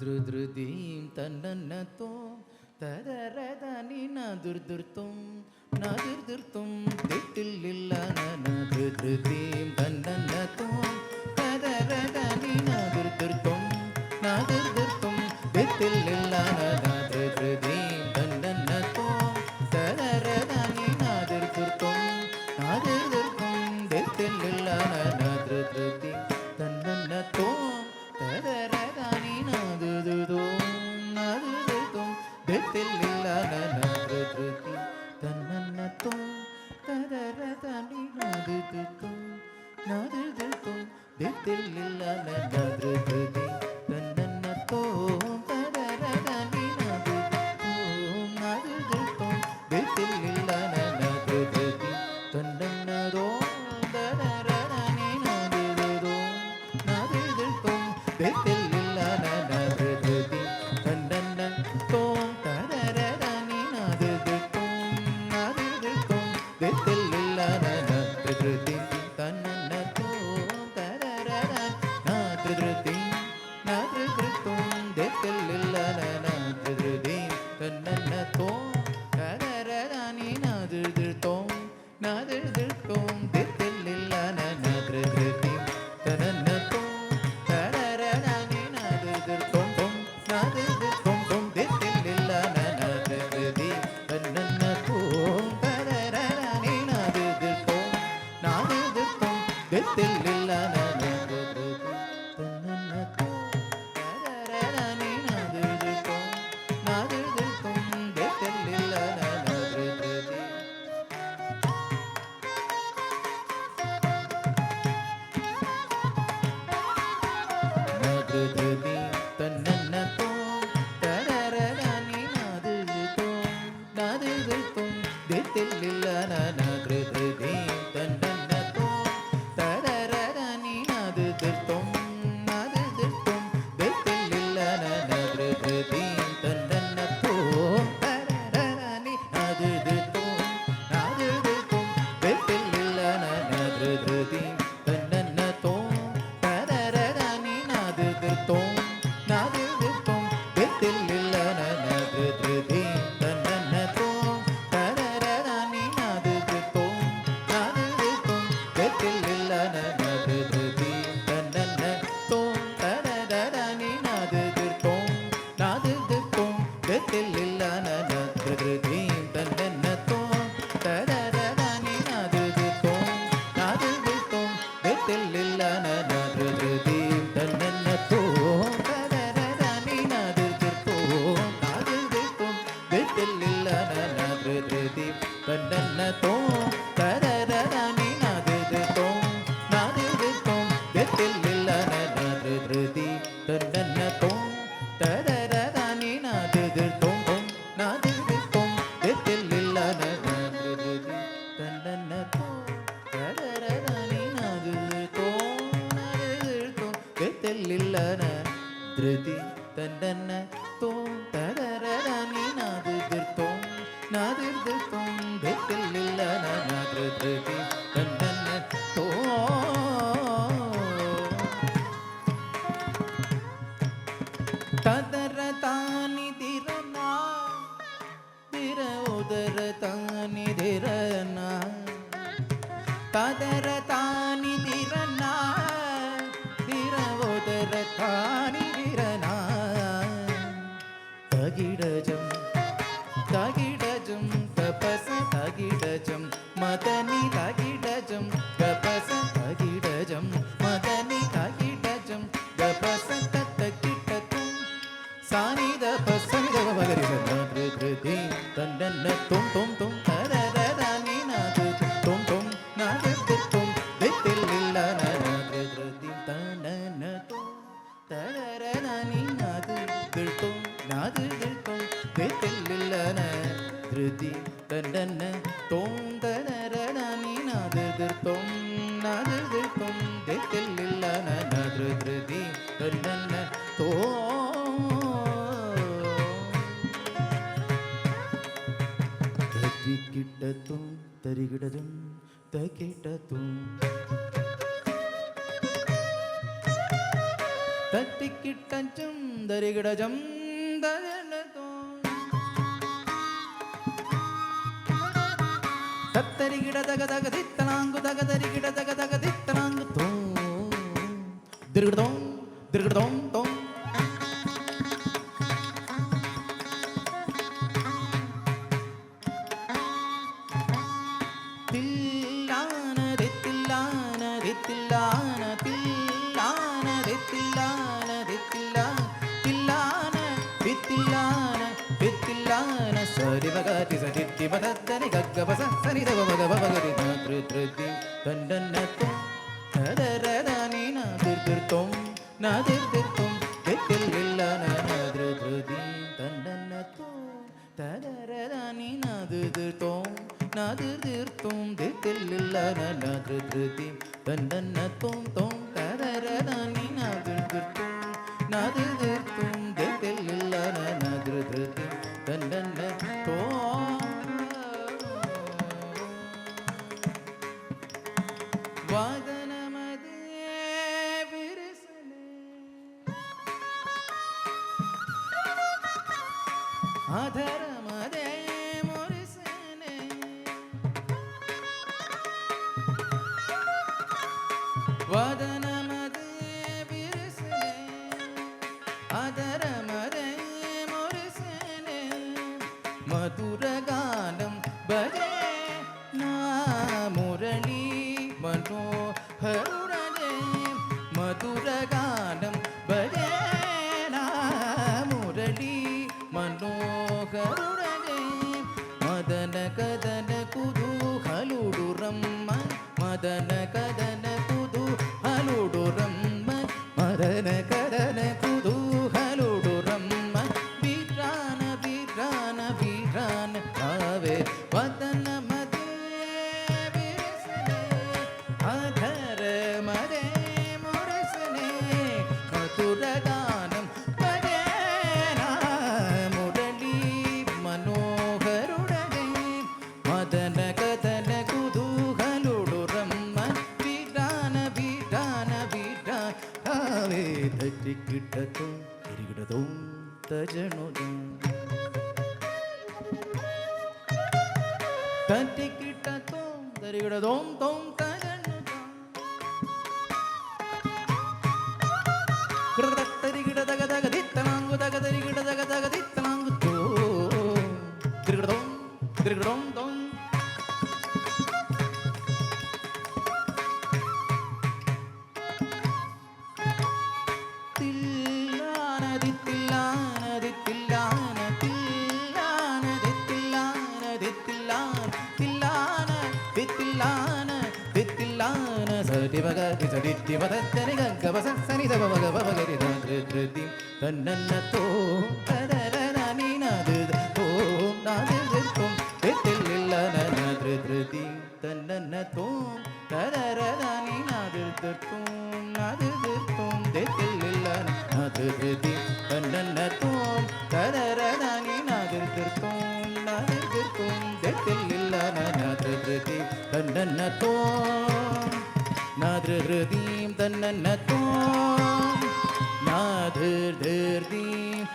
ధృధృదీం తన్నన్నతో తదరదని నదుర్దుర్తం నదుర్దుర్తం దిట్టిల్లిల్లన ధృధృదీం తన్నన్నతో తదరదని నదుర్దుర్తం నదుర్దుర్తం దిట్టిల్లిల్లన ధృధృదీం తన్నన్నతో తదరదని నదుర్దుర్తం నదుర్దుర్తం దిట్టిల్లిల్లన ధృధృదీం తన్నన్నతో తదరదని నదుర్దుర్తం నదుర్దుర్తం దిట్టిల్లిల్లన ధృధృదీం తన్నన్నతో తదరదని నదుర్దుర్తం నదుర్దుర్తం దిట్టిల్లిల్లన ధృధృదీం తన్నన్నతో తదరదని నదుర్దుర్తం నదుర్దుర్తం దిట్టిల్లిల్లన ధృధృదీం తన్నన్నదో తదరదని నదుర్దుర్తం నదుర్దుర్తం దిట్టిల్లిల్లన ధృధృదీం తన్నన్నతో తదరదని నదుర్దుర్తం నదుర్దుర్తం దిట్టిల్లిల్లన ధృధృదీం తన్నన్నతో తదరదని నదుర్దుర్తం నదుర్దుర్తం దిట్టిల్లిల్లన ధృధృదీం తన్నన్నతో తదరదని నదుర్దుర్తం నదుర్దుర్తం దిట్టిల్లిల్లన ధృధృదీం తన్నన్నతో తదరదని నదుర్దుర్తం నదుర్దుర్తం దిట్టిల్లిల్లన ధృధృదీం తన్నన్నతో తదరదని నదుర్దుర్తం నదుర్దుర్తం దిట్టిల్లిల్లన ధృధృదీం తన్నన్నతో తదరదని నదుర్దుర్తం నదుర్దుర్తం దిట్టిల్లిల్లన ధృధృదీం நதுதுதீம் தன்னன்னதோ தரரரனி நதுதுதோ நதுதுதும் தித்தில்லில்லன நதுதுதீம் தன்னன்னதோ தரரரனி நதுதுதும் நதுதுதும் தித்தில்லில்லன நதுதுதீம் தன்னன்னதோ தரரரனி நதுதுதும் நதுதுதும் தித்தில்லில்லன நதுதுதீம் தன்னன்னதோ தரரரனி நதுதுர்த்தம் நதுதுர்த்தம் தித்தில்லில்லன நதுதுதீம் தன்னன்னதோ தரரரனி நதுதுர்த்தம் நதுதுர்த்தம் தித்தில்லில்லன நதுதுதீம் தன்னன்னதோ தரரரனி நதுதுர்த்தம் நதுதுர்த்தம் தித்தில்லில்லன நதுதுதீம் தன்னன்னதோ தரரரனி நதுதுர்த்தம் நதுதுர்த்தம் தித்தில்லில்லன நதுதுதீம் தன்னன்னதோ தரரரனி நதுதுர்த்தம் நதுதுர்த்தம் தித்தில்லில்லன நதுதுதீம் தன்னன்னதோ தரரரனி நதுதுர்த்தம் நதுதுர்த்தம் தித்தில்லில்லன நதுதுதீம் தன்னன்னதோ தரரரனி நதுதுர்த்தம் நதுதுர்த்தம் தித்தில்லில்லன நதுதுதீம் தன்னன்னதோ தரரரனி நதுதுர்த்தம் நதுதுர்த்தம் தித்தில்லில்லன த்ருதி தன்னன்னதோ தரரரனி நதுதுர்த்தம் நதுதுர்த்தம் தித்தில்லில்லன நதுதுதீம் தன்னன்னதோ ததரதானி திரனா திர உதரதானி திரனா ததரதானி திரனா திர உதரதானி திரனா தகிடஜம் தகிடஜம் தபச தகிடஜம் மதனி தகிடஜம் தபச தகிடஜம் மதனி தகிடஜம் தபச தத்தகிடதும் சானித பசனித மகரி நதுதுதீம் தன்னன்னதோம் தோம் தோம் தரரரனி நதுதுதோம் தோம் நதுதுதோம் தித்தில்லில்லன நதுதுதீம் தன்னன்னதோ தரரரனி நதுதுதோம் நதுதுதோம் தித்தில்லில்லன த்ருதி தன்னன்னதோம் தரரரனி நதுதுதோம் நதுதுதோம் தித்தில்லில்லன நதுதுதீம் தன்னன்னதோ கிட்டத்தும் தரிகிடதும் தகிட்டத்தும் தட்டிக்கிட்டச்சும் தரிகிடஜம் தரணதோ தத்தரிகிட தக தக தித்தனாங்கு தக தரிகிட தக தக தித்தனாங்கு தோ திருகிடதோம் திருகிடதோம் தோம் தில்லான தில்லான தில்லான தில்லான தில்லான தில்லா தில்லான தில்லான தில்லான சரி மகதி சரி மதத்தனி கக்கபச சரி தவ மக பகரி நாத்ரு த்ருதி தண்டன்னத்தோம் ததரதானி நாதிர்திர்த்தோம் நாதிர்திர்த்தோம் தித்தில் இல்லான நாத்ரு த்ருதி தண்டன்னத்தோம் ததரதானி நாதிர்திர்த்தோம் நாதிர்திர்த்தோம் தித்தில் இல்லான நாத்ரு த்ருதி தண்டன்னத்தோம் தோம் ததரதானி நாதிர்திர்த்தோம் நாதிர்திர்த்தோம் தித்தில் இல்லான நாத்ரு த்ருதி தண்டன்னத்தோம் வாதனமதே விரசனே ஆதரமதே முரசனே வாதனமதே விரசனே ஆதரமதே முரசனே மதுரகானம் பஜே நா முரளி மனோஹருடனே மதுரகானம் பஜே நா முரளி மனோஹருடனே மதன கதன குதூஹலுடுரம்ம மதன கதன குதூஹலுடுரம்ம மதன கதன குதூஹலுடுரம்ம வீரான வீரான வீரான ஆவே வதன மதே விரசனே ஆதர மதே முரசனே மதுரகானம் பஜே நா முரளி மனோகருடனே மதன கதன குதூஹலுடுரம்ம வீரான வீரான வீராவே தட்டிக்கிட்டதும் திரிகிடதும் தஜனுதும் தட்டிக்கிட்டதும் தரிகிடதும் தோம் தஜனுதும் கிருதத்தரிகிட தக தக தித்தனாங்கு தக தரிகிட தக தக தித்தனாங்கு தோ திரிகிடதும் திரிகிடதும் தோம் தில்லான தில்லான தில்லான தில்லான தில்லான தில்லான தில்லான தில்லான சரி மகதி சரி மதத்தனி கக்கபச சரி தவ மக பகரி நாத்ரு த்ருதி தன்னன்னத்தோ ததரதானி நாதிர்தோ நாதிர்திர்த்தோம் தித்தில் இல்லான நாத்ரு த்ருதி தன்னன்னத்தோம் ததரதானி நாதிர்திர்த்தோம் நாதிர்திர்த்தோம் தித்தில் இல்லான நாத்ரு த்ருதி தன்னன்னத்தோம் ததரதானி நாதிர்திர்த்தோம் நாதிர்திர்த்தோம் தித்தில் இல்லான நாத்ரு த்ருதி தன்னன்னத்தோம் நாதிர்தீம் தன்னன்னத்தோம் நாதிர்தீம்